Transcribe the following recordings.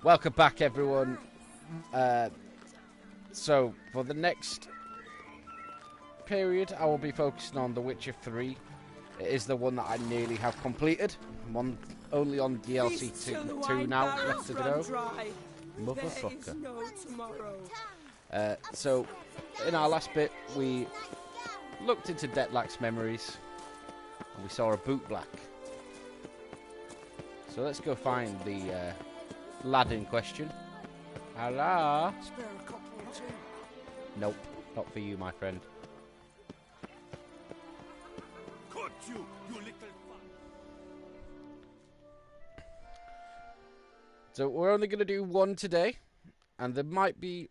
Welcome back, everyone. So, for the next period, I will be focusing on The Witcher 3. It is the one that I nearly have completed. I'm only on DLC 2 now, left to go. Motherfucker. So, in our last bit, we looked into Dettlack's memories, and we saw a bootblack. So let's go find the lad in question. Hello? Spare a couple or two. Nope, not for you, my friend. Caught you little fuck. So we're only going to do one today, and there might be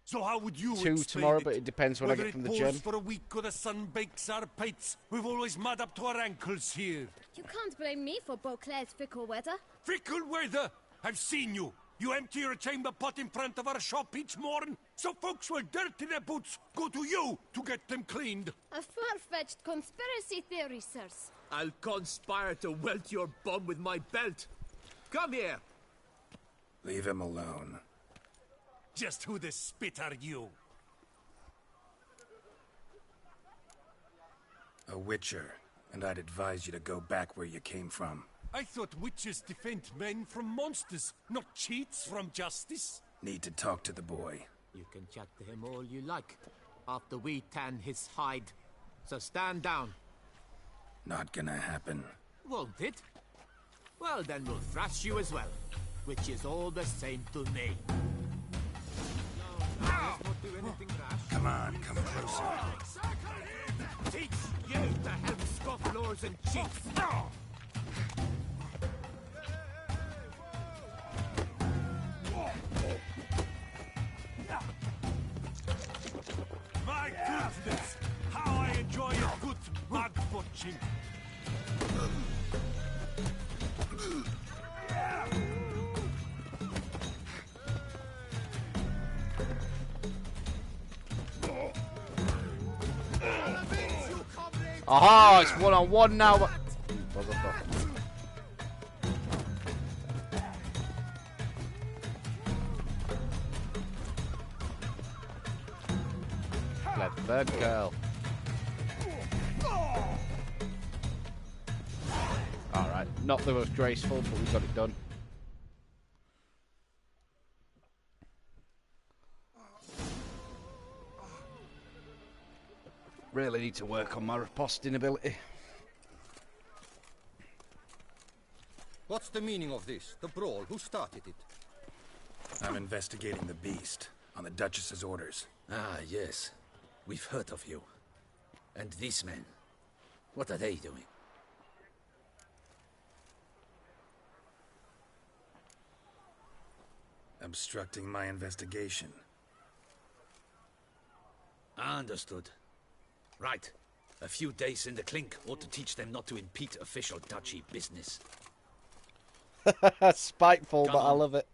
So how would you two explain tomorrow, it? but it depends when I get from the Whether gym. it pours for a week or the sun bakes our pates, we've always mud up to our ankles here. You can't blame me for Beauclair's fickle weather. Fickle weather! I've seen you. You empty your chamber pot in front of our shop each morn, so folks will dirty their boots, go to you to get them cleaned. A far-fetched conspiracy theory, sirs. I'll conspire to welt your bum with my belt. Come here. Leave him alone. Just who the spit are you? A witcher, and I'd advise you to go back where you came from. I thought witches defend men from monsters, not cheats from justice. Need to talk to the boy. You can chat to him all you like, after we tan his hide. So stand down. Not gonna happen. Won't it? Well, then we'll thrash you as well, which is all the same to me. No, let's not do anything rash. Come on, come closer. Teach you to help scofflaws and cheats. My goodness! How I enjoy a good mud butching! Aha! It's one-on-one now. Motherfucker. Clever girl. Alright, not the most graceful, but we got it done. Really need to work on my riposting ability. What's the meaning of this? The brawl? Who started it? I'm investigating the beast, on the Duchess's orders. Ah, yes. We've heard of you. And these men, what are they doing? Obstructing my investigation. Understood. Right. A few days in the clink ought to teach them not to impede official duchy business. Spiteful, Come but I on. love it.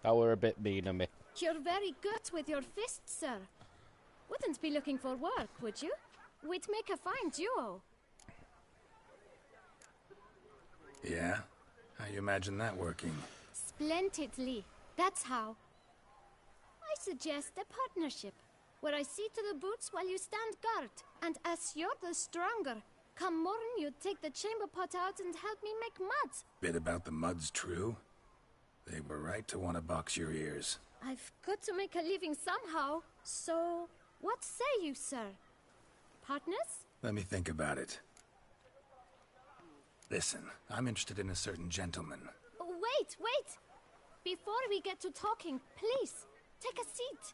That were a bit mean of me. You're very good with your fists, sir. Wouldn't be looking for work, would you? We'd make a fine duo. Yeah? How you imagine that working? Splendidly. That's how. I suggest a partnership, where I see to the boots while you stand guard. And as you're the stronger, come morn you take the chamber pot out and help me make mud. Bit about the mud's true? They were right to want to box your ears. I've got to make a living somehow, so what say you, sir? Partners? Let me think about it. Listen, I'm interested in a certain gentleman. Oh, wait, wait! Before we get to talking, please, take a seat.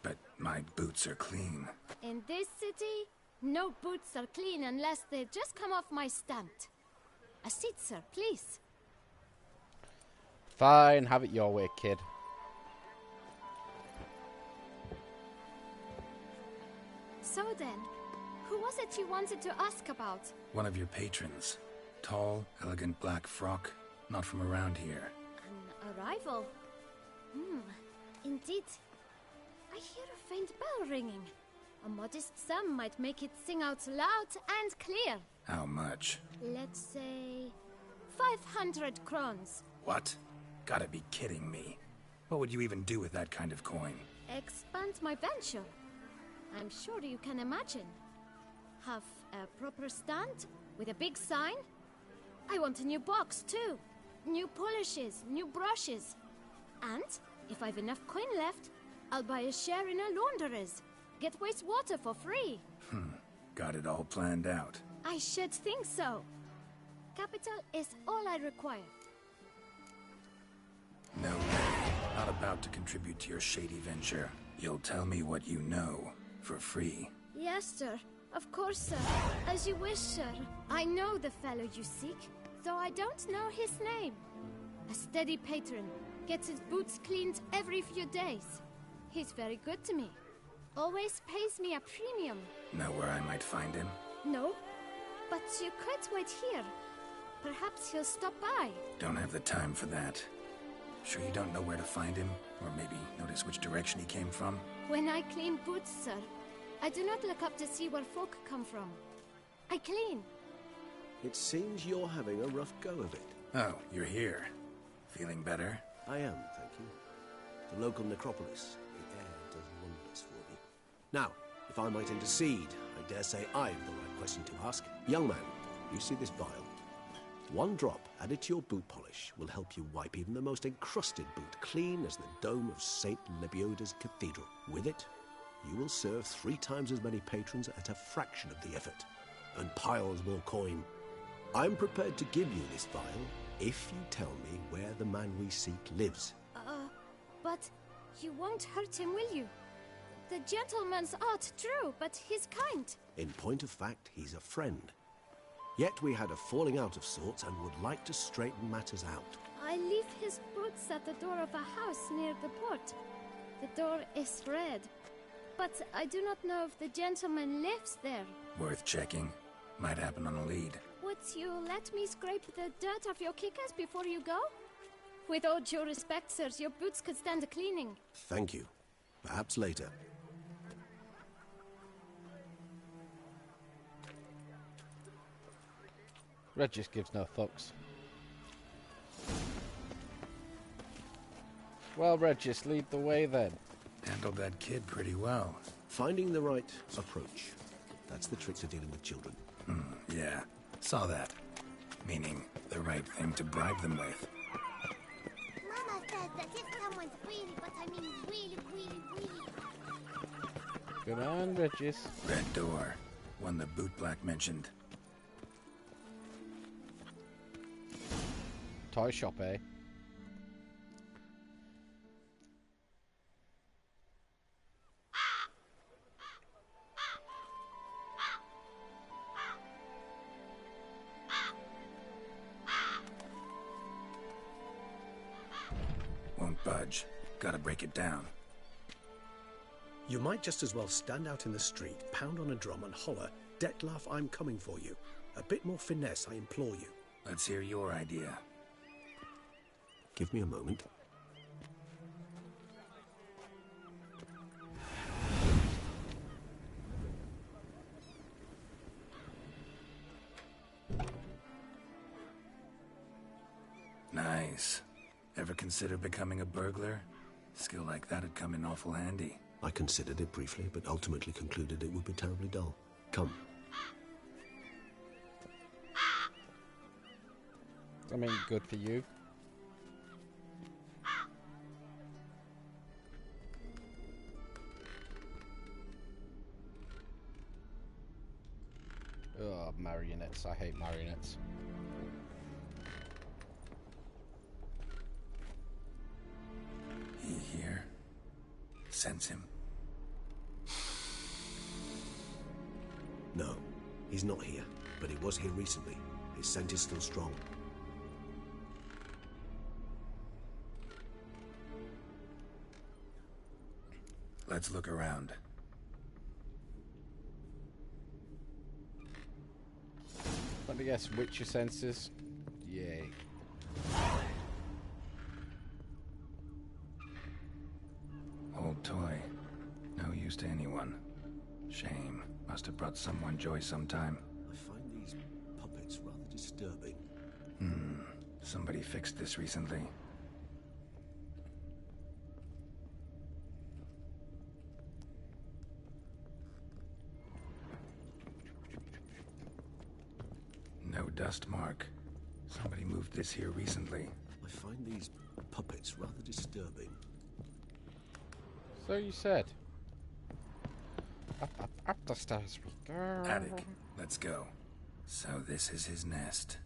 But my boots are clean. In this city, no boots are clean unless they just come off my stand. A seat, sir, please. Fine, have it your way, kid. So then, who was it you wanted to ask about? One of your patrons. Tall, elegant black frock. Not from around here. An arrival? Indeed. I hear a faint bell ringing. A modest sum might make it sing out loud and clear. How much? Let's say 500 crowns. What? Gotta be kidding me. What would you even do with that kind of coin? Expand my venture. I'm sure you can imagine. Have a proper stand with a big sign. I want a new box too. New polishes, new brushes. And if I've enough coin left, I'll buy a share in a launderer's. Get wastewater for free. Got it all planned out. I should think so. Capital is all I require. No way. Not about to contribute to your shady venture. You'll tell me what you know, for free. Yes, sir. Of course, sir. As you wish, sir. I know the fellow you seek, though I don't know his name. A steady patron. Gets his boots cleaned every few days. He's very good to me. Always pays me a premium. Know where I might find him? No, but you could wait here. Perhaps he'll stop by. Don't have the time for that. Sure you don't know where to find him? Or maybe notice which direction he came from? When I clean boots, sir, I do not look up to see where folk come from. I clean. It seems you're having a rough go of it. Oh, you're here. Feeling better? I am, thank you. The local necropolis. The air does wonders for me. Now, if I might intercede, I dare say I've the right question to ask. Young man, you see this vial? One drop added to your boot polish will help you wipe even the most encrusted boot clean as the dome of St. Lebioda's cathedral. With it, you will serve 3 times as many patrons at a fraction of the effort, and piles more coin. I'm prepared to give you this vial if you tell me where the man we seek lives. But you won't hurt him, will you? The gentleman's art, true, but he's kind. In point of fact, he's a friend. Yet we had a falling out of sorts and would like to straighten matters out. I leave his boots at the door of a house near the port. The door is red, but I do not know if the gentleman lives there. Worth checking. Might happen on a lead. Would you let me scrape the dirt off your kickers before you go? With all due respect, sirs, your boots could stand a cleaning. Thank you. Perhaps later. Regis gives no fucks. Well, Regis, lead the way then. Handled that kid pretty well. Finding the right approach. That's the trick to dealing with children. Yeah, saw that. Meaning, the right thing to bribe them with. Mama says that if someone's really, but I mean really. Come on, Regis. Red door. One the bootblack mentioned. Toy shop, eh? Won't budge. Gotta break it down. You might just as well stand out in the street, pound on a drum and holler, "Detlef, I'm coming for you." A bit more finesse, I implore you. Let's hear your idea. Give me a moment. Nice. Ever consider becoming a burglar? Skill like that'd come in awful handy. I considered it briefly, but ultimately concluded it would be terribly dull. Come. I mean, good for you. Oh, marionettes. I hate marionettes. He here? Sense him? No, he's not here, but he was here recently. His scent is still strong. Let's look around. Let me guess, Witcher senses. Yay. Old toy. No use to anyone. Shame. Must have brought someone joy sometime. I find these puppets rather disturbing. Somebody fixed this recently. No dust mark. Somebody moved this here recently. I find these puppets rather disturbing. So you said. Up the stairs we go. Attic. Let's go. So this is his nest.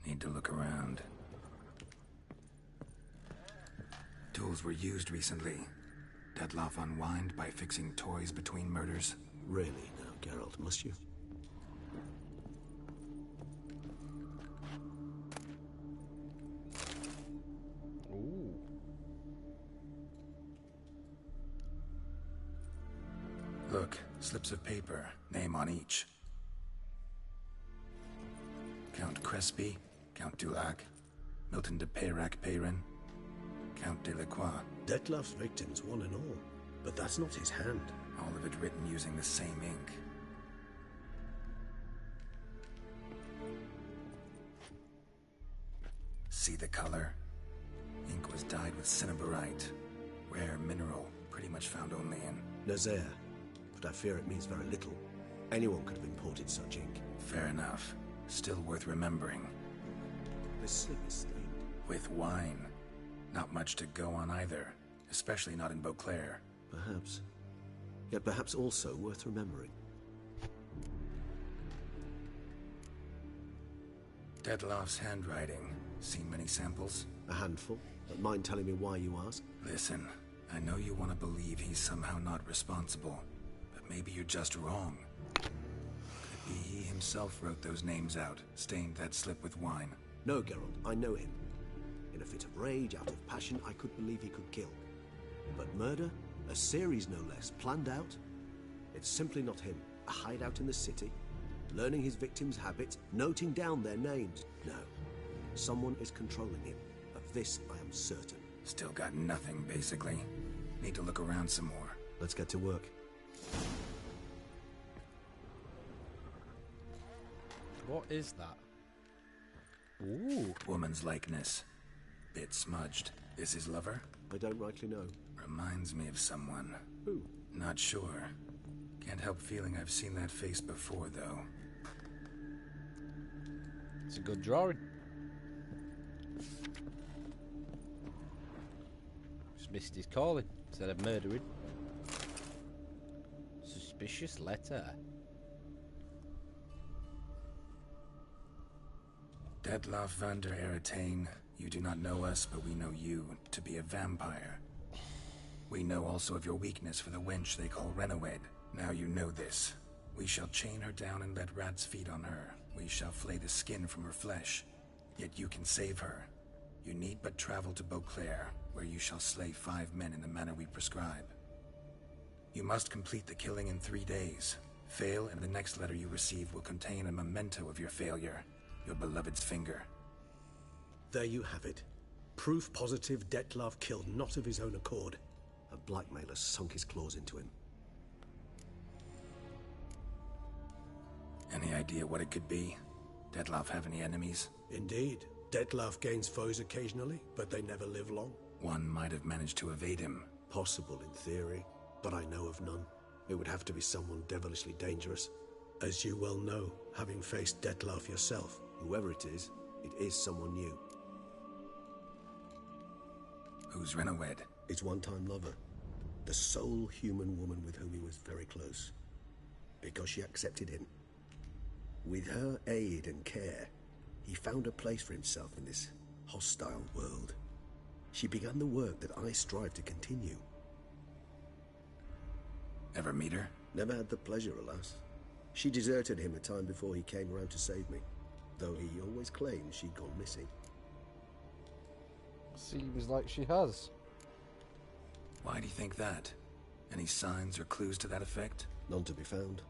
Need to look around. Tools were used recently. Dettlaff unwind by fixing toys between murders. Really now, Geralt, must you? Ooh. Look, slips of paper, name on each. Count Crespi, Count Dulac, Milton de Peyrac-Peyrin, Count Delacroix. Dettlaff's victims, one and all. But that's not his hand. All of it written using the same ink. See the color? Ink was dyed with cinnabarite. Rare mineral, pretty much found only in... Nazaire. But I fear it means very little. Anyone could have imported such ink. Fair enough. Still worth remembering. This slip is stained. With wine. Not much to go on either. Especially not in Beauclair. Perhaps. Yet perhaps also worth remembering. Dettlaff's handwriting. Seen many samples? A handful. Don't mind telling me why you ask? Listen, I know you want to believe he's somehow not responsible. But maybe you're just wrong. Could it be he himself wrote those names out, stained that slip with wine? No, Geralt, I know him. In a fit of rage, out of passion, I could believe he could kill. But murder? A series no less, planned out? It's simply not him. A hideout in the city, learning his victims' habits, noting down their names. No. Someone is controlling him. Of this, I am certain. Still got nothing, basically. Need to look around some more. Let's get to work. What is that? Ooh. Woman's likeness. Bit smudged. Is his lover? I don't rightly know. Reminds me of someone. Who? Not sure. Can't help feeling I've seen that face before, though. It's a good drawing. Just missed his calling instead of murdering. Suspicious letter. Dettlaff van der Eretain, you do not know us, but we know you to be a vampire. We know also of your weakness for the wench they call Renowed. Now you know this. We shall chain her down and let rats feed on her. We shall flay the skin from her flesh. Yet you can save her. You need but travel to Beauclair, where you shall slay 5 men in the manner we prescribe. You must complete the killing in 3 days. Fail, and the next letter you receive will contain a memento of your failure. Your beloved's finger. There you have it. Proof positive Dettlaff killed not of his own accord. A blackmailer sunk his claws into him. Any idea what it could be? Dettlaff have any enemies? Indeed. Dettlaff gains foes occasionally, but they never live long. One might have managed to evade him. Possible in theory, but I know of none. It would have to be someone devilishly dangerous. As you well know, having faced Dettlaff yourself. Whoever it is someone new. Who's Renowed? His one-time lover. The sole human woman with whom he was very close. Because she accepted him. With her aid and care, he found a place for himself in this hostile world. She began the work that I strive to continue. Ever meet her? Never had the pleasure, alas. She deserted him a time before he came around to save me, though he always claimed she'd gone missing. Seems like she has. Why do you think that? Any signs or clues to that effect? None to be found.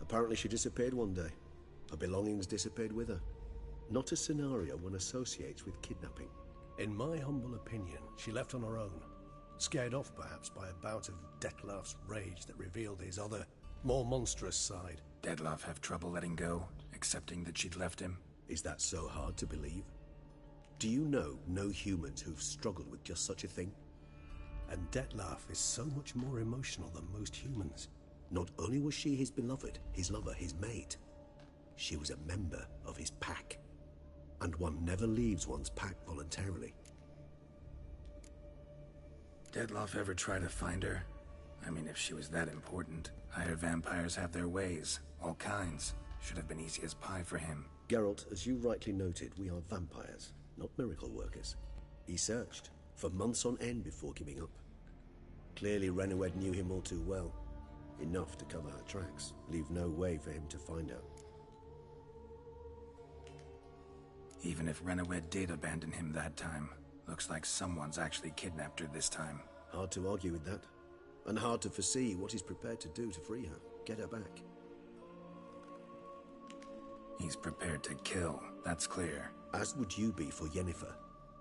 Apparently she disappeared one day. Her belongings disappeared with her. Not a scenario one associates with kidnapping. In my humble opinion, she left on her own. Scared off, perhaps, by a bout of Dettlaff's rage that revealed his other, more monstrous side. Dettlaff have trouble letting go, accepting that she'd left him? Is that so hard to believe? Do you know no humans who've struggled with just such a thing? And Dettlaff is so much more emotional than most humans. Not only was she his beloved, his lover, his mate, she was a member of his pack. And one never leaves one's pack voluntarily. Dettlaff ever try to find her? I mean, if she was that important. Higher vampires have their ways, all kinds. Should have been easy as pie for him. Geralt, as you rightly noted, we are vampires, not miracle workers. He searched for months on end before giving up. Clearly Renowed knew him all too well. Enough to cover her tracks, leave no way for him to find out. Even if Renowed did abandon him that time, looks like someone's actually kidnapped her this time. Hard to argue with that. And hard to foresee what he's prepared to do to free her, get her back. He's prepared to kill, that's clear. As would you be for Yennefer.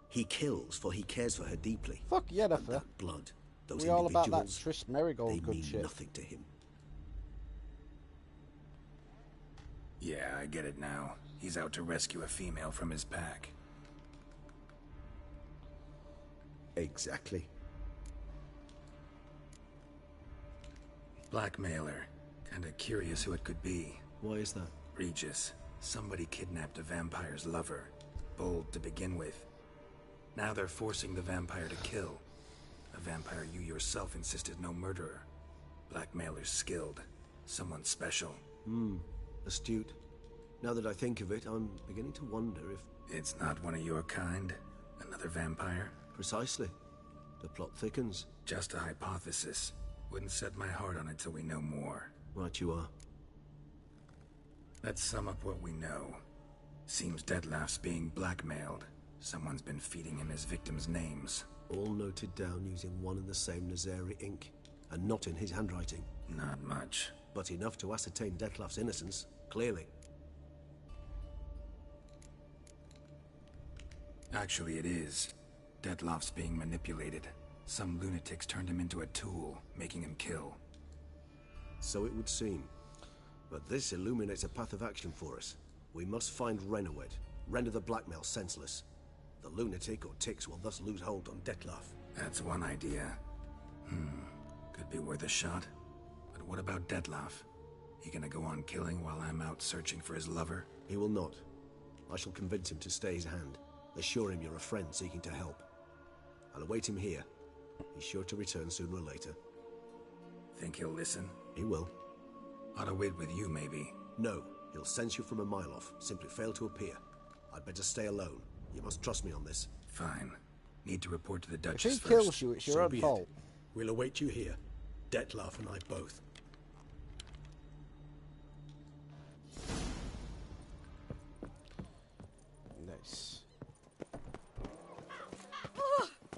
He kills for he cares for her deeply. Fuck Yennefer. And that blood, those we all about that individuals, Triss Merigold they good mean shit. nothing to him. Yeah, I get it now. He's out to rescue a female from his pack. Exactly. Blackmailer. Kinda curious who it could be. Why is that? Regis. Somebody kidnapped a vampire's lover. Bold to begin with. Now they're forcing the vampire to kill. A vampire you yourself insisted no murderer. Blackmailer's skilled. Someone special. Astute. Now that I think of it, I'm beginning to wonder if... It's not one of your kind? Another vampire? Precisely. The plot thickens. Just a hypothesis. Wouldn't set my heart on it till we know more. Right you are. Let's sum up what we know. Seems Dettlaff's being blackmailed. Someone's been feeding him his victims' names. All noted down using one and the same Nazari ink, and not in his handwriting. Not much. But enough to ascertain Dettlaff's innocence, clearly. Actually, it is. Dettlaff's being manipulated. Some lunatics turned him into a tool, making him kill. So it would seem. But this illuminates a path of action for us. We must find Renowed, render the blackmail senseless. The lunatic or ticks will thus lose hold on Dettlaff. That's one idea. Could be worth a shot. But what about Dettlaff? He gonna go on killing while I'm out searching for his lover? He will not. I shall convince him to stay his hand. Assure him you're a friend seeking to help. I'll await him here. He's sure to return sooner or later. Think he'll listen? He will. Ought to wait with you, maybe. No, he'll sense you from a mile off. Simply fail to appear. I'd better stay alone. You must trust me on this. Fine. Need to report to the If Duchess he first. kills you, it's your So own be it. fault. We'll await you here. Dettlaff and I both. Nice.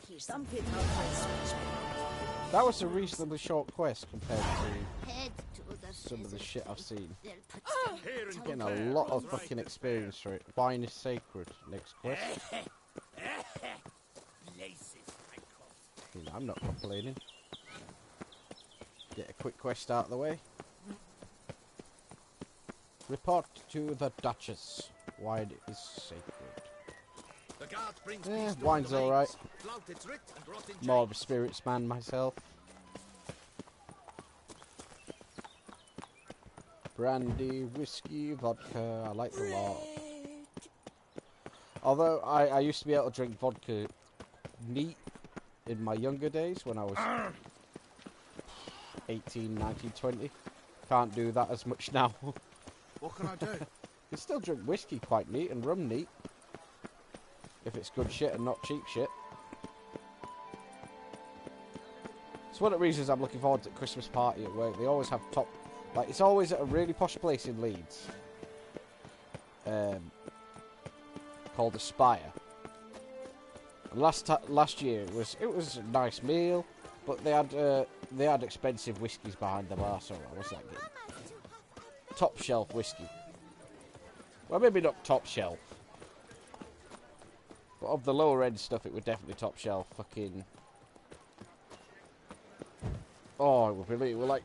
Here's some bit of That was a reasonably short quest compared to Head to the some of the shit I've seen. They'll put Getting a lot of fucking experience for it. Wine is sacred. Next quest. I'm not complaining. Get a quick quest out of the way. Report to the Duchess. Wine is sacred. The guard brings Yeah, peace to wine's the alright. domains. Flout its writ and rot in More of a chains. spirits man myself. Brandy, whiskey, vodka, I like the lot. Although I used to be able to drink vodka neat in my younger days when I was 18, 19, 20. Can't do that as much now. What can I do? You still drink whiskey quite neat and rum neat. If it's good shit and not cheap shit. It's one of the reasons I'm looking forward to the Christmas party at work. They always have top... Like, it's always at a really posh place in Leeds. Called Aspire. And last year it was a nice meal, but they had expensive whiskies behind the bar, so I was like getting top shelf whiskey. Well, maybe not top shelf, but of the lower end stuff, it was definitely top shelf. Fucking Oh, it were like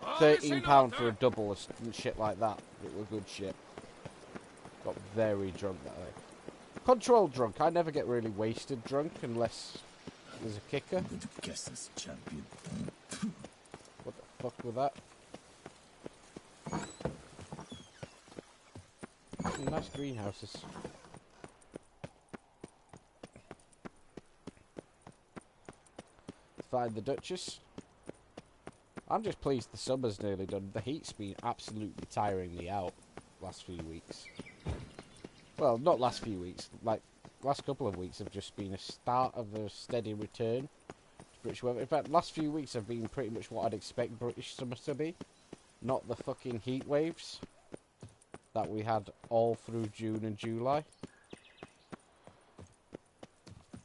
£13 for a double and shit like that. It was good shit. Got very drunk that day. Controlled drunk. I never get really wasted drunk unless there's a kicker. champion. What the fuck was that? Some nice greenhouses. Find the Duchess. I'm just pleased the summer's nearly done. The heat's been absolutely tiring me out last few weeks. Well, not last few weeks. Like, last couple of weeks have just been a start of a steady return to British weather. In fact, last few weeks have been pretty much what I'd expect British summer to be. Not the fucking heat waves that we had all through June and July.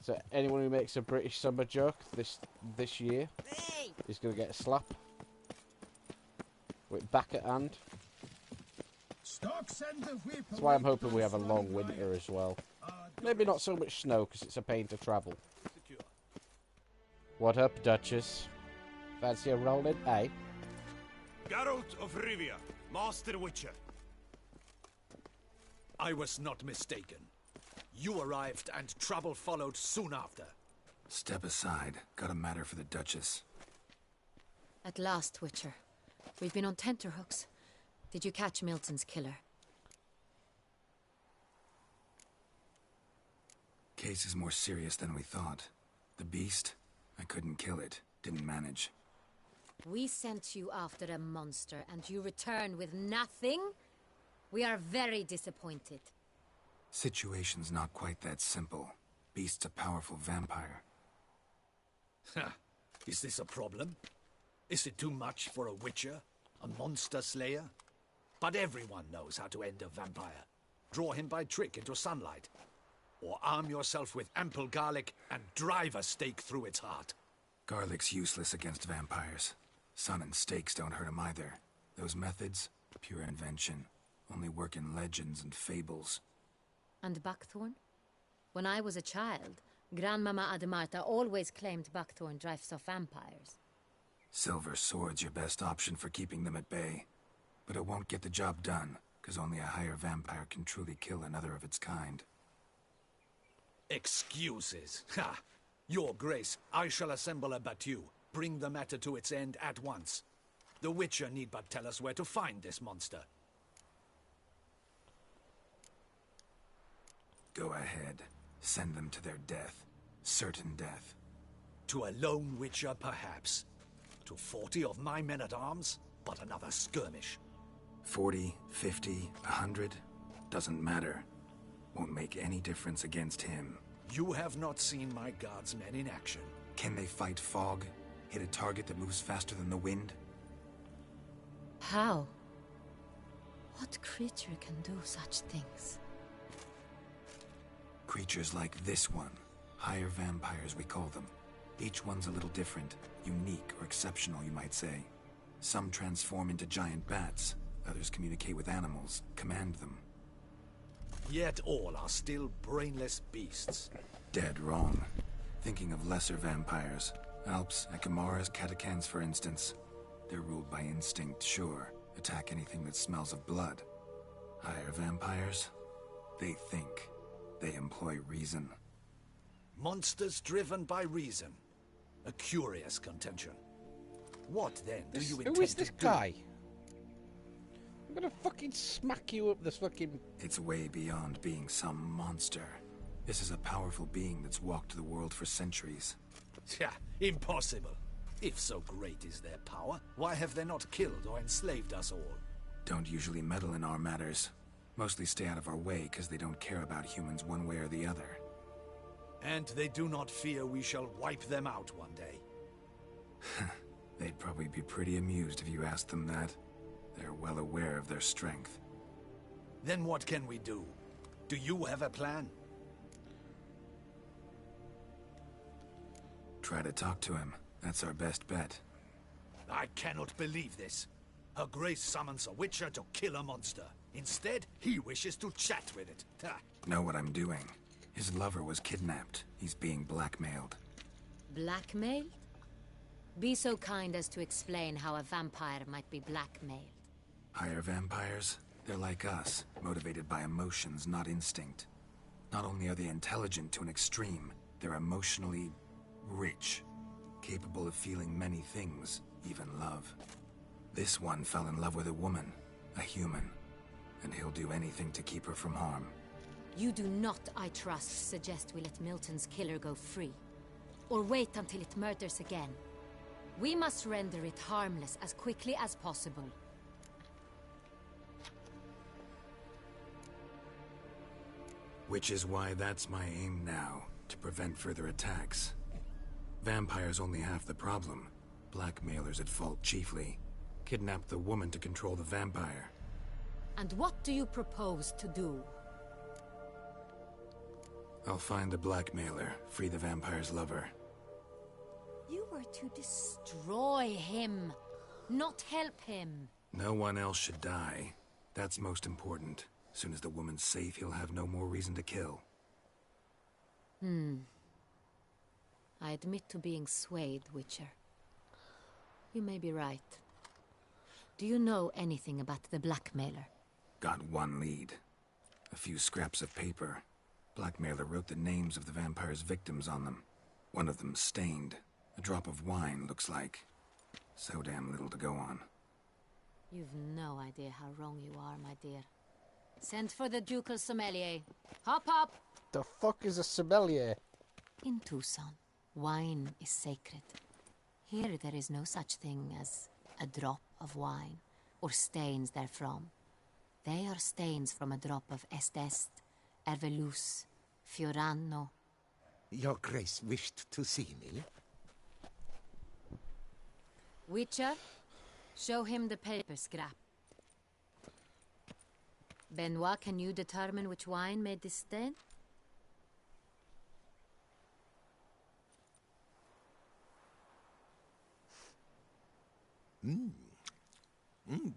So anyone who makes a British summer joke this year is going to get a slap. With back at hand. That's why I'm hoping we have a long winter as well. Maybe not so much snow because it's a pain to travel. What up, Duchess? Fancy a roll in, eh? Geralt of Rivia, Master Witcher. I was not mistaken. You arrived and trouble followed soon after. Step aside. Got a matter for the Duchess. At last, Witcher. We've been on tenterhooks. Did you catch Milton's killer? Case is more serious than we thought. The beast? I couldn't kill it. Didn't manage. We sent you after a monster, and you return with nothing? We are very disappointed. Situation's not quite that simple. Beast's a powerful vampire. Is this a problem? Is it too much for a witcher? A monster slayer? But everyone knows how to end a vampire. Draw him by trick into sunlight. Or arm yourself with ample garlic and drive a stake through its heart. Garlic's useless against vampires. Sun and stakes don't hurt him either. Those methods, pure invention. Only work in legends and fables. And buckthorn? When I was a child, Grandmama Ademarta always claimed buckthorn drives off vampires. Silver sword's your best option for keeping them at bay. But it won't get the job done, because only a higher vampire can truly kill another of its kind. Excuses. Ha! Your Grace, I shall assemble a battue. Bring the matter to its end at once. The Witcher need but tell us where to find this monster. Go ahead. Send them to their death. Certain death. To a lone Witcher, perhaps. To 40 of my men-at-arms, but another skirmish. 40, 50, 100? Doesn't matter. Won't make any difference against him. You have not seen my guardsmen in action. Can they fight fog? Hit a target that moves faster than the wind? How? What creature can do such things? Creatures like this one. Higher vampires, we call them. Each one's a little different. Unique or exceptional, you might say. Some transform into giant bats. Others communicate with animals, command them. Yet all are still brainless beasts. Dead wrong. Thinking of lesser vampires. Alps, Ekamaras, Catacans, for instance. They're ruled by instinct, sure. Attack anything that smells of blood. Higher vampires? They think. They employ reason. Monsters driven by reason. A curious contention. What then do you intend to do? Who is this guy? I'm gonna fucking smack you up this fucking... It's way beyond being some monster. This is a powerful being that's walked the world for centuries. Yeah, impossible. If so great is their power, why have they not killed or enslaved us all? Don't usually meddle in our matters. Mostly stay out of our way because they don't care about humans one way or the other. And they do not fear we shall wipe them out one day. They'd probably be pretty amused if you asked them that. They're well aware of their strength. Then what can we do? Do you have a plan? Try to talk to him. That's our best bet. I cannot believe this. Her Grace summons a Witcher to kill a monster. Instead, he wishes to chat with it. Ha. Know what I'm doing. His lover was kidnapped. He's being blackmailed. Blackmailed? Be so kind as to explain how a vampire might be blackmailed. Higher vampires? They're like us, motivated by emotions, not instinct. Not only are they intelligent to an extreme, they're emotionally rich, capable of feeling many things, even love. This one fell in love with a woman, a human, and he'll do anything to keep her from harm. You do not, I trust, suggest we let Milton's killer go free, or wait until it murders again. We must render it harmless as quickly as possible. Which is why that's my aim now, to prevent further attacks. Vampires only half the problem. Blackmailers at fault chiefly. Kidnap the woman to control the vampire. And what do you propose to do? I'll find the blackmailer, free the vampire's lover. You were to destroy him, not help him. No one else should die. That's most important. As soon as the woman's safe, he'll have no more reason to kill. I admit to being swayed, Witcher. You may be right. Do you know anything about the blackmailer? Got one lead. A few scraps of paper. Blackmailer wrote the names of the vampire's victims on them. One of them stained. A drop of wine, looks like. So damn little to go on. You've no idea how wrong you are, my dear. Send for the ducal sommelier. Hop, hop! The fuck is a sommelier? In Tucson, wine is sacred. Here there is no such thing as a drop of wine, or stains therefrom. They are stains from a drop of Estest, Ervelus, Fiorano. Your Grace wished to see me? Witcher, show him the paper scrap. Benoit, can you determine which wine made this stain?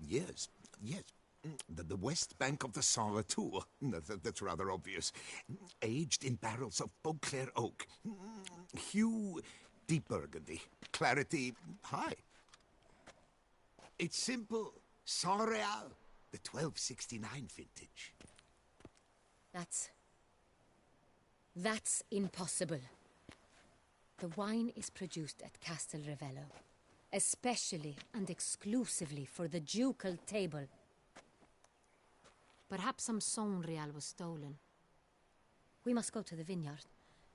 Yes, yes. The west bank of the Saint Retour. That's rather obvious. Aged in barrels of Beauclair oak. Hue, deep burgundy. Clarity, high. It's simple. Saint Real, the 1269 vintage. That's impossible. The wine is produced at Castel Ravello, especially and exclusively for the ducal table. Perhaps some Saint Real was stolen. We must go to the vineyard,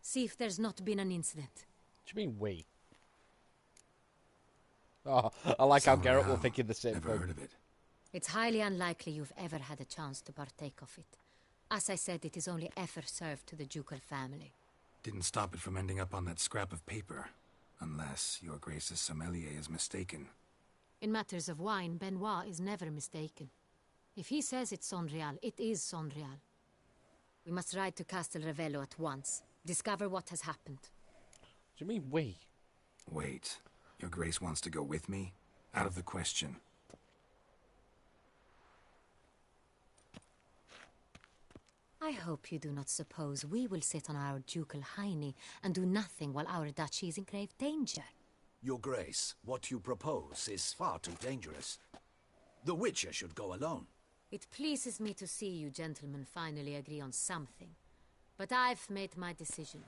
see if there's not been an incident. What do you mean, we? Oh, I like how Geralt will think in the same Never thing. heard of it. It's highly unlikely you've ever had a chance to partake of it. As I said, it is only ever served to the ducal family. Didn't stop it from ending up on that scrap of paper. Unless your Grace's sommelier is mistaken. In matters of wine, Benoit is never mistaken. If he says it's Saint Real, it is Saint Real. We must ride to Castel Ravello at once. Discover what has happened. What do you mean, we? Wait. Your Grace wants to go with me? Out of the question. I hope you do not suppose we will sit on our ducal hiney and do nothing while our duchy is in grave danger. Your Grace, what you propose is far too dangerous. The Witcher should go alone. It pleases me to see you gentlemen finally agree on something. But I've made my decision.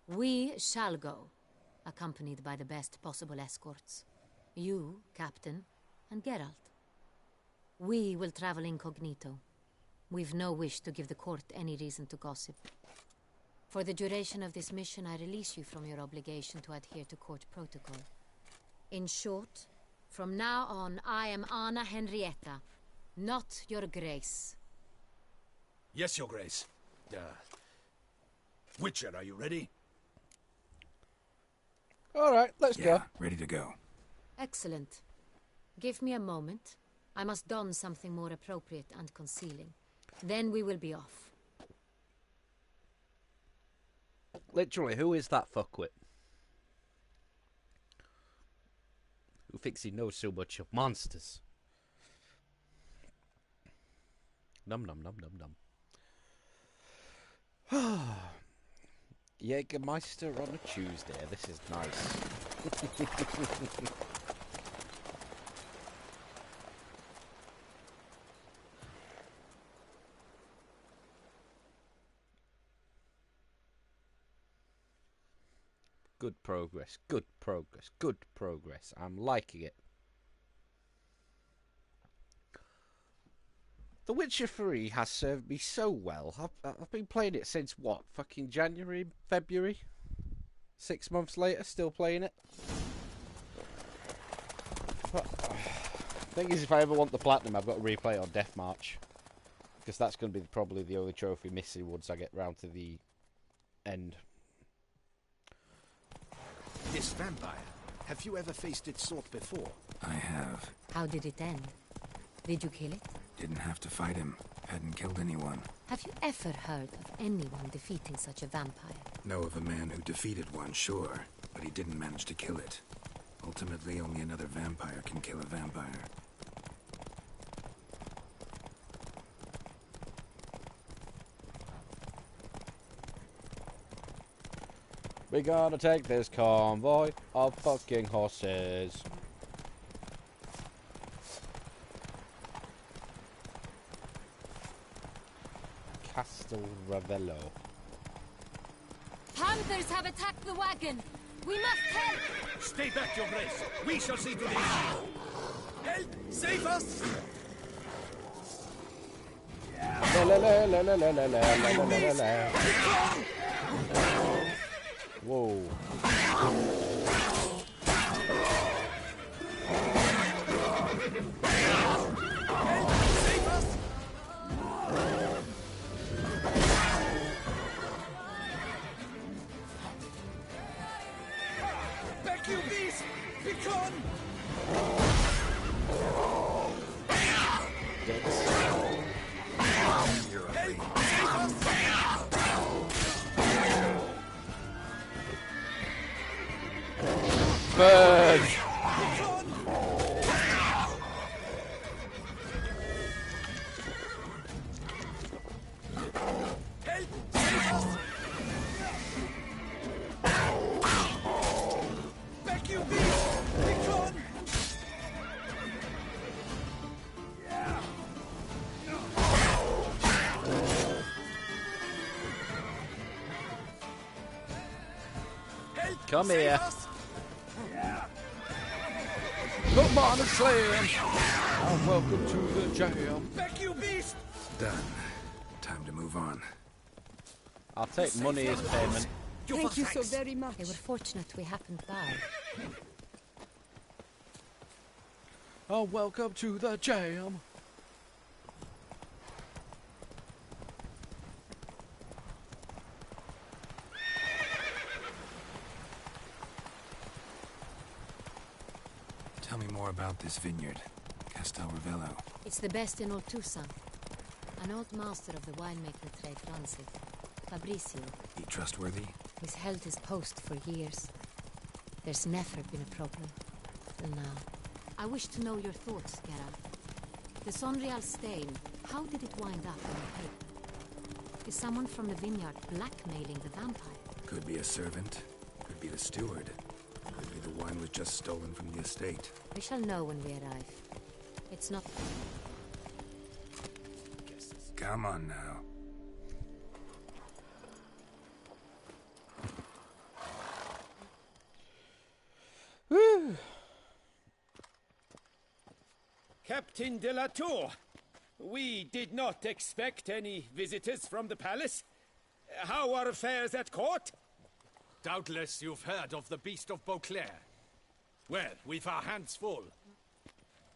We shall go, accompanied by the best possible escorts. You, Captain, and Geralt. We will travel incognito. We've no wish to give the court any reason to gossip. For the duration of this mission, I release you from your obligation to adhere to court protocol. In short, from now on, I am Anna Henrietta, not your Grace. Yes, Your Grace. Witcher, are you ready? All right, let's Yeah, go. ready to go. Excellent. Give me a moment. I must don something more appropriate and concealing. Then we will be off. Literally, who is that fuckwit? Who thinks he knows so much of monsters? Num num num num num. Jägermeister on a Tuesday. This is nice. Good progress, good progress, good progress. I'm liking it. The Witcher 3 has served me so well. I've been playing it since, what, fucking January, February? 6 months later, still playing it. But, thing is, if I ever want the platinum, I've got to replay it on Death March. Because that's going to be probably the only trophy missing once I get round to the end. This vampire, have you ever faced its sort before? I have. How did it end? Did you kill it? Didn't have to fight him. Hadn't killed anyone. Have you ever heard of anyone defeating such a vampire? Know of a man who defeated one, sure, but he didn't manage to kill it. Ultimately, only another vampire can kill a vampire. We gotta take this convoy of fucking horses. Castel Ravello. Panthers have attacked the wagon! We must help! Stay back, Your Grace. We shall see to this. Help! Save us! Whoa. Save us! Back, you beast! Begone! Bird! Back, you beast! Begone! Come here. Come on and slay him. And welcome to the jam. Back, you beast! Done. Time to move on. I'll take money as payment. Thank you so very much. They were fortunate we happened by. Oh, welcome to the jam. Tell me more about this vineyard, Castel Ravello. It's the best in all Tucson. An old master of the winemaking trade runs it. Fabrizio. He trustworthy? He's held his post for years. There's never been a problem. Till now. I wish to know your thoughts, Geralt. The Sonreal stain, how did it wind up on the paper? Is someone from the vineyard blackmailing the vampire? Could be a servant. Could be the steward. Could be the wine was just stolen from the estate. We shall know when we arrive. It's not... Come on now. Woo. Captain de la Tour, we did not expect any visitors from the palace. How are affairs at court? Doubtless you've heard of the Beast of Beauclair. Well, we've our hands full.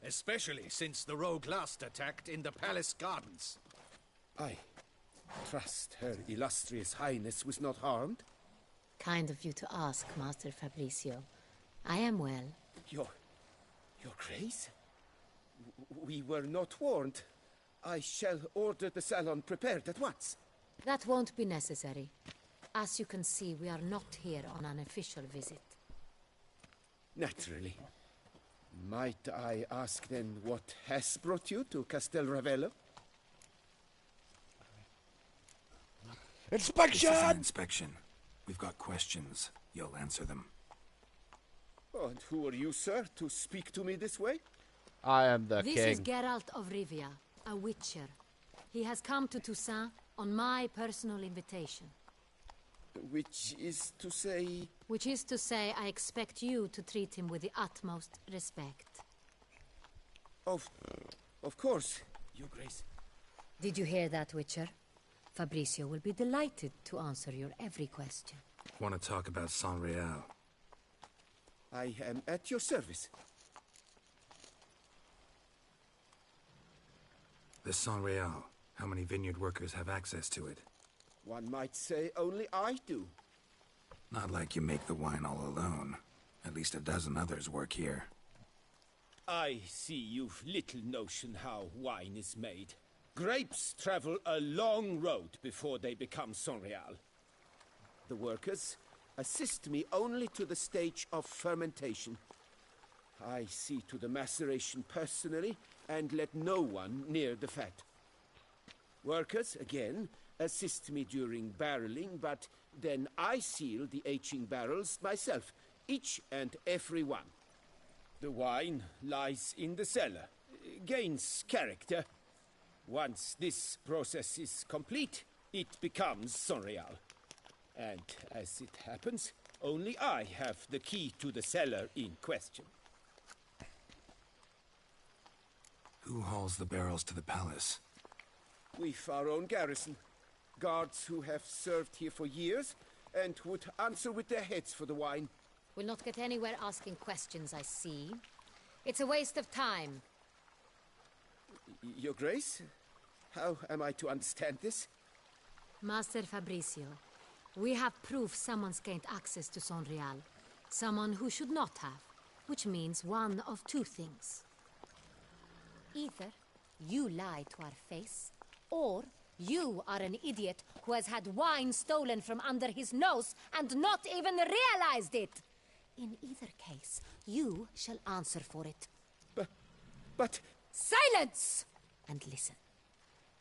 Especially since the rogue last attacked in the palace gardens. I trust Her Illustrious Highness was not harmed. Kind of you to ask, Master Fabrizio. I am well. Your Grace? We were not warned. I shall order the salon prepared at once. That won't be necessary. As you can see, we are not here on an official visit. Naturally. Might I ask then what has brought you to Castel Ravello? Inspection! This is an inspection. We've got questions. You'll answer them. Oh, and who are you, sir, to speak to me this way? I am the This king. is Geralt of Rivia, a witcher. He has come to Toussaint on my personal invitation. Which is to say... Which is to say, I expect you to treat him with the utmost respect. Of course, Your Grace. Did you hear that, Witcher? Fabricio will be delighted to answer your every question. Want to talk about San Real? I am at your service. The San Real. How many vineyard workers have access to it? One might say only I do. Not like you make the wine all alone. At least a dozen others work here. I see you've little notion how wine is made. Grapes travel a long road before they become San Real. The workers assist me only to the stage of fermentation. I see to the maceration personally and let no one near the fat. Workers, again, assist me during barreling, but then I seal the aging barrels myself, each and every one. The wine lies in the cellar, gains character. Once this process is complete, it becomes San Real. And as it happens, only I have the key to the cellar in question. Who hauls the barrels to the palace? We've our own garrison. Guards who have served here for years and would answer with their heads for the wine. We'll not get anywhere asking questions, I see. It's a waste of time. Your Grace? How am I to understand this? Master Fabricio, we have proof someone's gained access to San Real. Someone who should not have, which means one of two things. Either you lie to our face, or you are an idiot who has had wine stolen from under his nose and not even realized it. In either case, you shall answer for it. But... Silence! And listen.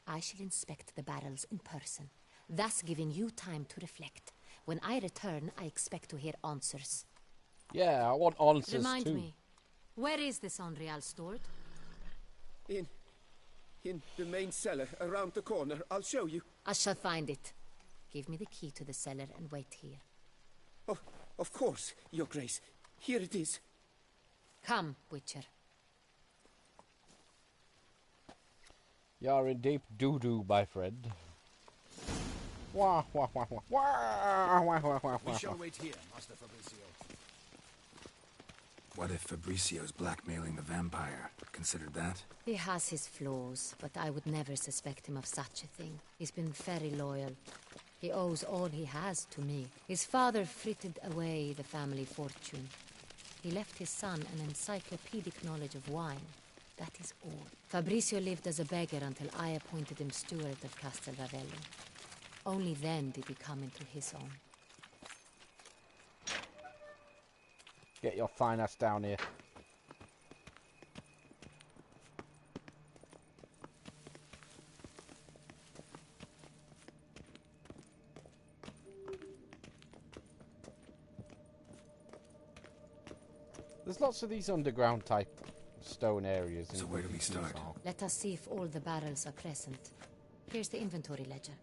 I shall inspect the barrels in person, thus giving you time to reflect. When I return, I expect to hear answers. Yeah, I want answers too. Remind me, where is the San Real stored? In the main cellar, around the corner. I'll show you. I shall find it. Give me the key to the cellar and wait here. Oh, of course, Your Grace. Here it is. Come, Witcher. You're in deep doo-doo, my friend. Wah, wah, wah, wah, wah, wah, wah, wah, We wah. shall wait here, Master Fabricio. What if Fabricio's blackmailing the vampire? Considered that? He has his flaws, but I would never suspect him of such a thing. He's been very loyal. He owes all he has to me. His father frittered away the family fortune. He left his son an encyclopedic knowledge of wine. That is all. Fabricio lived as a beggar until I appointed him steward of Castel Ravello. Only then did he come into his own. Get your fine ass down here. There's lots of these underground type stone areas. So where do we start? Let us see if all the barrels are present. Here's the inventory ledger.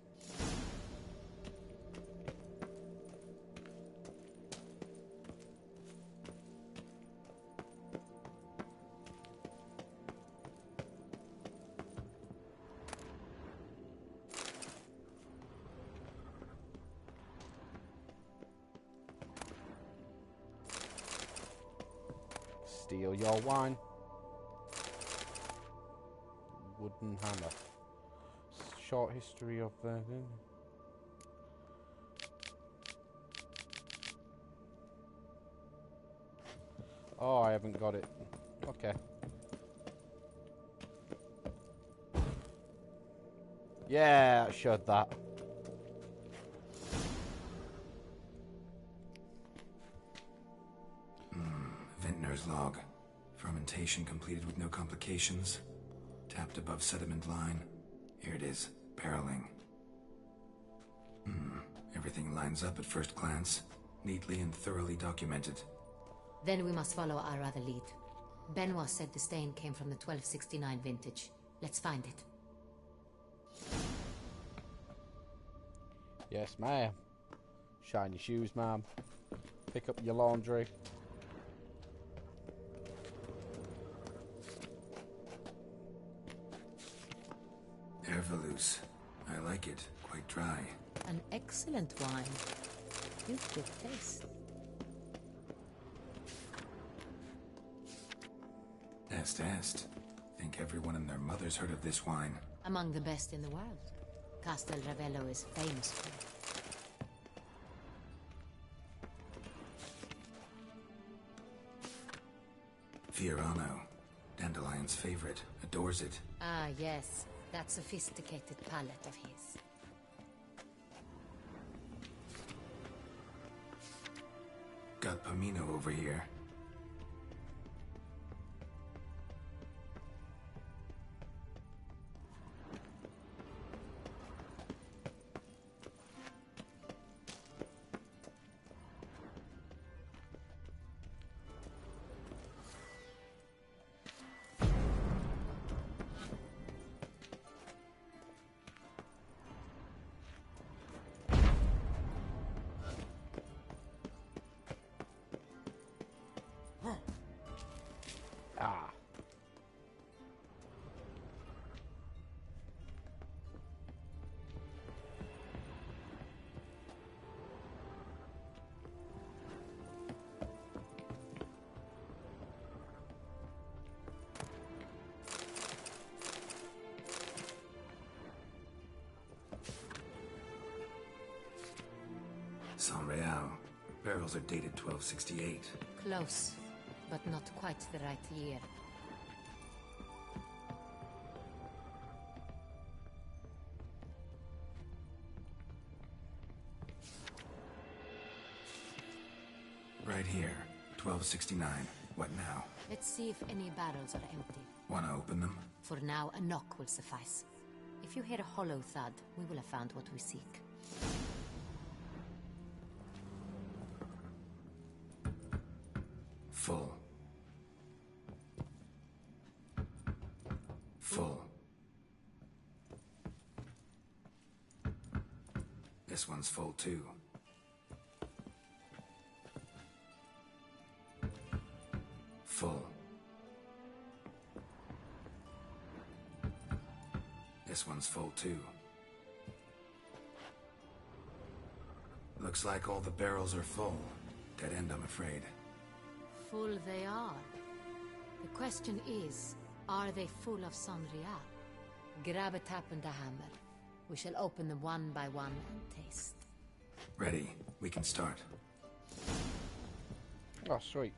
Steal your wine. Wooden hammer. Short history of Oh, I haven't got it. Okay. Yeah, it showed that. Vintner's log. Fermentation completed with no complications. Tapped above sediment line. Here it is. Barreling. Everything lines up at first glance. Neatly and thoroughly documented. Then we must follow our other lead. Benoit said the stain came from the 1269 vintage. Let's find it. Yes, ma'am. Shine your shoes, ma'am. Pick up your laundry. Ervelous. I like it. Quite dry. An excellent wine. You've good taste. Est. Think everyone and their mother's heard of this wine. Among the best in the world. Castel Ravello is famous for it. Fiorano. Dandelion's favorite. Adores it. Ah, yes. That sophisticated palate of his. Got Pomino over here. Ah. San Real. Barrels are dated 1268. Close, but not quite the right year. Right here. 1269. What now? Let's see if any barrels are empty. Wanna open them? For now, a knock will suffice. If you hear a hollow thud, we will have found what we seek. Full. Full. This one's full too. Full. This one's full too. Looks like all the barrels are full. Dead end, I'm afraid. Full they are. The question is, are they full of San Real? Grab a tap and a hammer. We shall open them one by one and taste. Ready. We can start. Oh, sweet.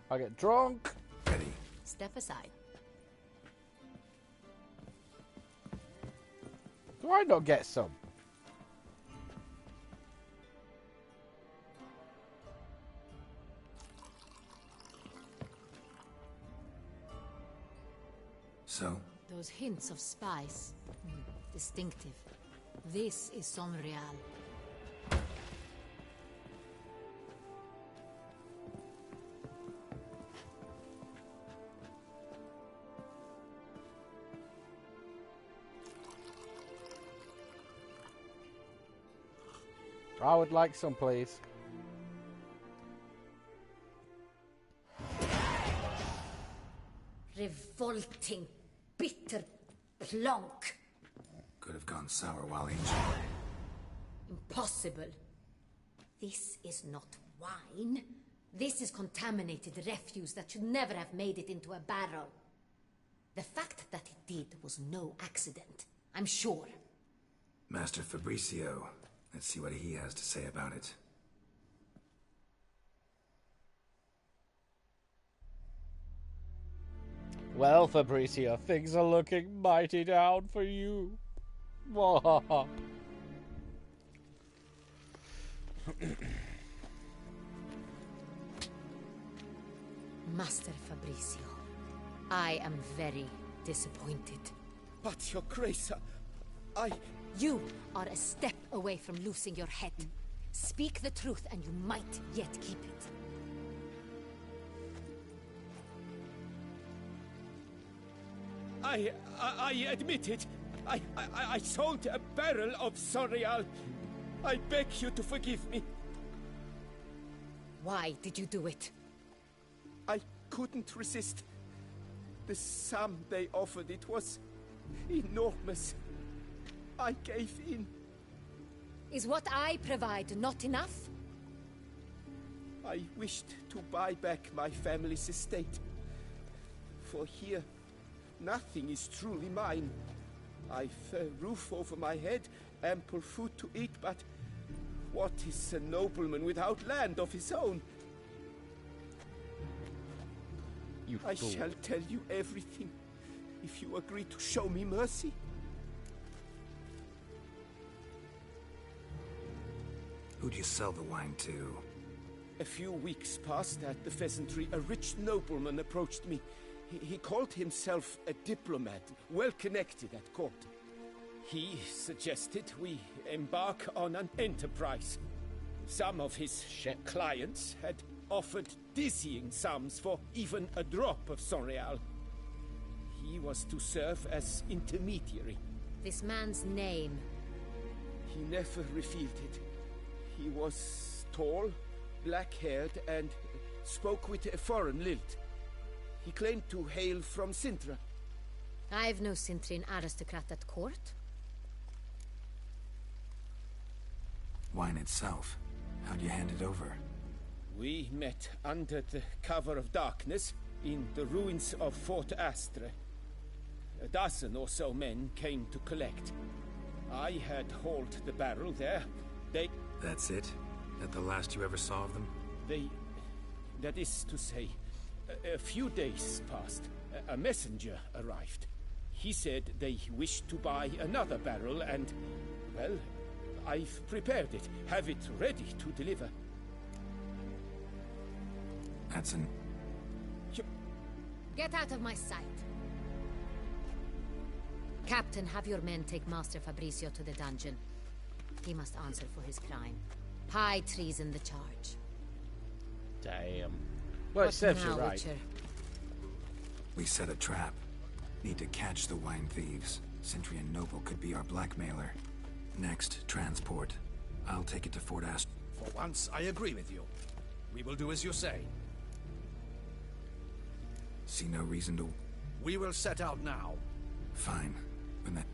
I get drunk. Ready. Step aside. Do I not get some? So? Those hints of spice. Distinctive. This is San Real. I would like some, please. Revolting, bitter plonk. Could have gone sour while aging. Impossible. This is not wine. This is contaminated refuse that should never have made it into a barrel. The fact that it did was no accident, I'm sure. Master Fabricio. Let's see what he has to say about it. Well, Fabricio, things are looking mighty down for you. Master Fabricio, I am very disappointed. But, Your Grace, You are a step away from losing your head. Speak the truth and you might yet keep it. I admit it. I sold a barrel of Sorial. I beg you to forgive me. Why did you do it? I couldn't resist. The sum they offered, it was enormous. I gave in. Is what I provide not enough? I wished to buy back my family's estate. For here, nothing is truly mine. I've a roof over my head, ample food to eat, but what is a nobleman without land of his own? I shall tell you everything, if you agree to show me mercy. Who do you sell the wine to? A few weeks past at the pheasantry, a rich nobleman approached me. He called himself a diplomat, well connected at court. He suggested we embark on an enterprise. Some of his clients had offered dizzying sums for even a drop of Sorial. He was to serve as intermediary. This man's name? He never revealed it. He was tall, black-haired, and spoke with a foreign lilt. He claimed to hail from Sintra. I've no Sintrian aristocrat at court. Wine itself. How'd you hand it over? We met under the cover of darkness in the ruins of Fort Astre. A dozen or so men came to collect. I had hauled the barrel there. That's it? That the last you ever saw of them? That is to say, a few days passed. A messenger arrived. He said they wished to buy another barrel and, well, I've prepared it. Have it ready to deliver. That's an... Get out of my sight. Captain, have your men take Master Fabricio to the dungeon. He must answer for his crime. High treason the charge. Damn. Well, it serves you right. Witcher? We set a trap. Need to catch the wine thieves. Centrian Noble could be our blackmailer. Next, transport. I'll take it to Fort Astre. For once, I agree with you. We will do as you say. See no reason to... We will set out now. Fine. When that...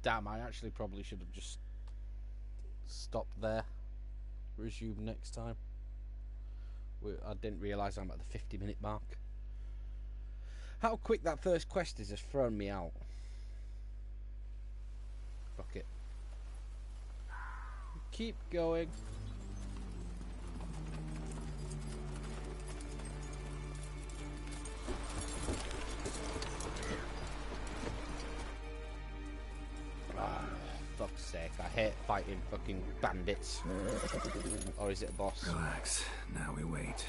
Damn, I actually probably should have just stopped there. Resume next time. I didn't realise I'm at the 50-minute mark. How quick that first quest is has thrown me out. Fuck it. Keep going. Fuck's sake, I hate fighting fucking bandits. Or is it a boss? Relax. Now we wait.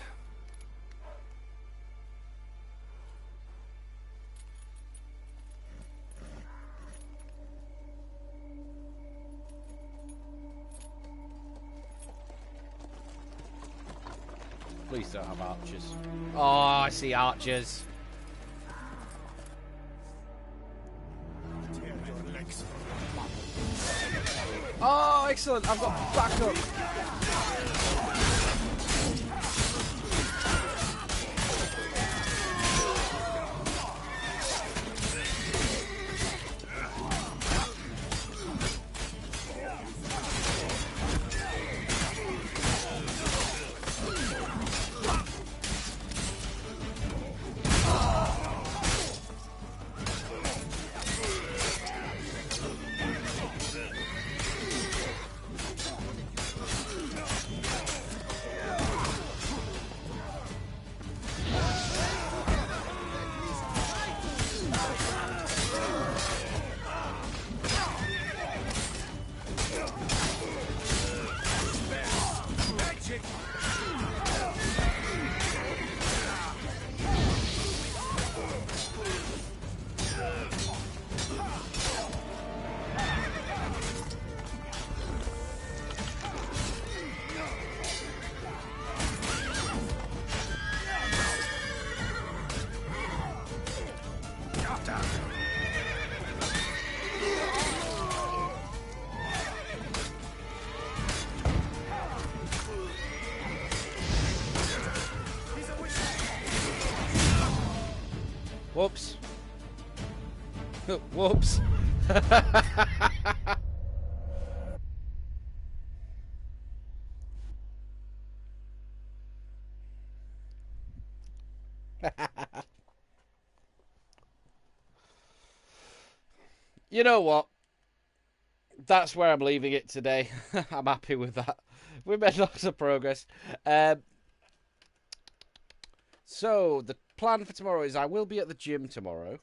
Please don't have archers. Oh, I see archers. Oh, excellent. I've got backup. Whoops. Whoops. You know what? That's where I'm leaving it today. I'm happy with that. We've made lots of progress. So, the plan for tomorrow is I will be at the gym tomorrow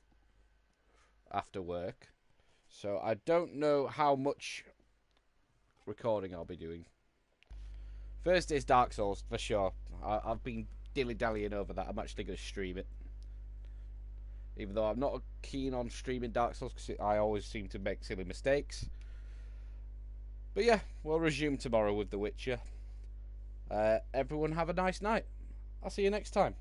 after work. So, I don't know how much recording I'll be doing. Thursday is Dark Souls, for sure. I've been dilly-dallying over that. I'm actually going to stream it. Even though I'm not keen on streaming Dark Souls, because I always seem to make silly mistakes. But yeah, we'll resume tomorrow with The Witcher. Everyone have a nice night. I'll see you next time.